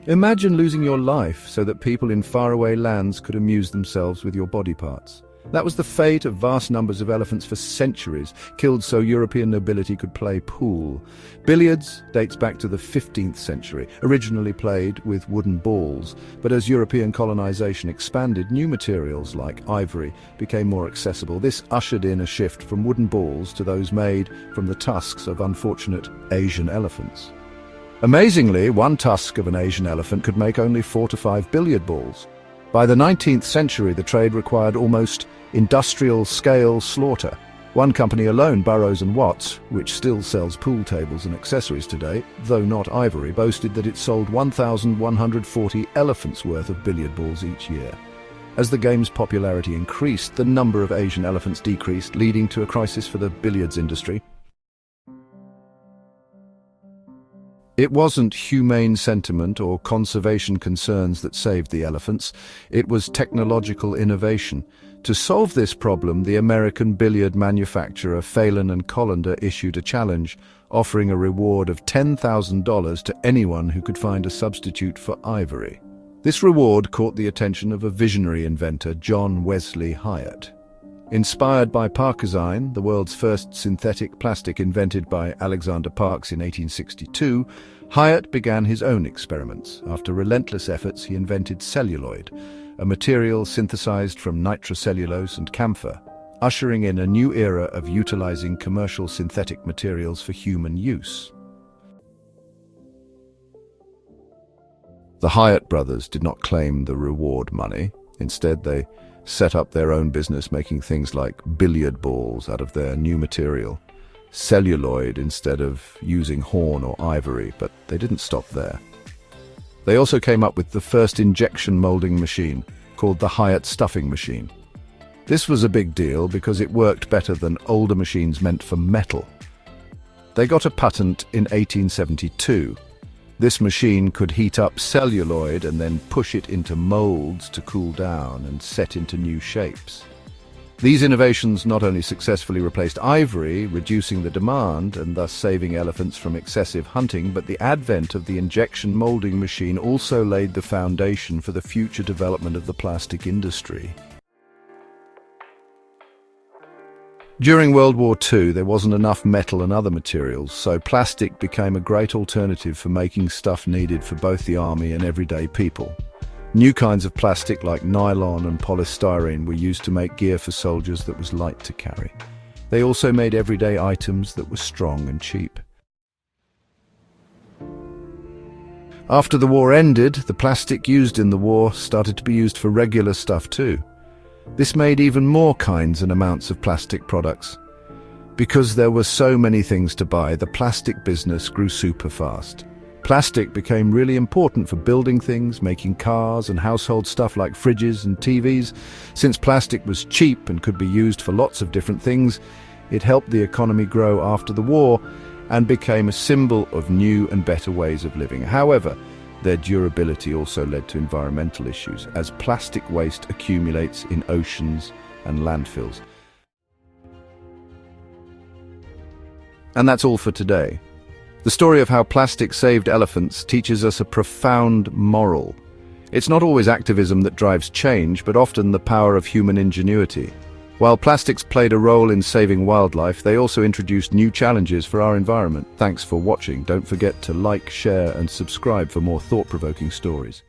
Imagine losing your life so that people in faraway lands could amuse themselves with your body parts. That was the fate of vast numbers of elephants for centuries, killed so European nobility could play pool. Billiards dates back to the 15th century, originally played with wooden balls, but as European colonization expanded, new materials like ivory became more accessible. This ushered in a shift from wooden balls to those made from the tusks of unfortunate Asian elephants. Amazingly, one tusk of an Asian elephant could make only 4 to 5 billiard balls. By the 19th century, the trade required almost industrial-scale slaughter. One company alone, Burroughs and Watts, which still sells pool tables and accessories today, though not ivory, boasted that it sold 1,140 elephants' worth of billiard balls each year. As the game's popularity increased, the number of Asian elephants decreased, leading to a crisis for the billiards industry. It wasn't humane sentiment or conservation concerns that saved the elephants, it was technological innovation. To solve this problem, the American billiard manufacturer Phelan and Colander issued a challenge, offering a reward of $10,000 to anyone who could find a substitute for ivory. This reward caught the attention of a visionary inventor, John Wesley Hyatt. Inspired by Parkesine, the world's first synthetic plastic invented by Alexander Parkes in 1862, Hyatt began his own experiments. After relentless efforts, he invented celluloid, a material synthesized from nitrocellulose and camphor, ushering in a new era of utilizing commercial synthetic materials for human use. The Hyatt brothers did not claim the reward money. Instead, they set up their own business making things like billiard balls out of their new material, celluloid instead of using horn or ivory, but they didn't stop there. They also came up with the first injection molding machine, called the Hyatt stuffing machine. This was a big deal because it worked better than older machines meant for metal. They got a patent in 1872. This machine could heat up celluloid and then push it into molds to cool down and set into new shapes. These innovations not only successfully replaced ivory, reducing the demand and thus saving elephants from excessive hunting, but the advent of the injection molding machine also laid the foundation for the future development of the plastic industry. During World War II, there wasn't enough metal and other materials, so plastic became a great alternative for making stuff needed for both the army and everyday people. New kinds of plastic like nylon and polystyrene were used to make gear for soldiers that was light to carry. They also made everyday items that were strong and cheap. After the war ended, the plastic used in the war started to be used for regular stuff too. This made even more kinds and amounts of plastic products. Because there were so many things to buy, the plastic business grew super fast. Plastic became really important for building things, making cars and household stuff like fridges and TVs. Since plastic was cheap and could be used for lots of different things, it helped the economy grow after the war and became a symbol of new and better ways of living. However, their durability also led to environmental issues, as plastic waste accumulates in oceans and landfills. And that's all for today. The story of how plastic saved elephants teaches us a profound moral. It's not always activism that drives change, but often the power of human ingenuity. While plastics played a role in saving wildlife, they also introduced new challenges for our environment. Thanks for watching. Don't forget to like, share, and subscribe for more thought-provoking stories.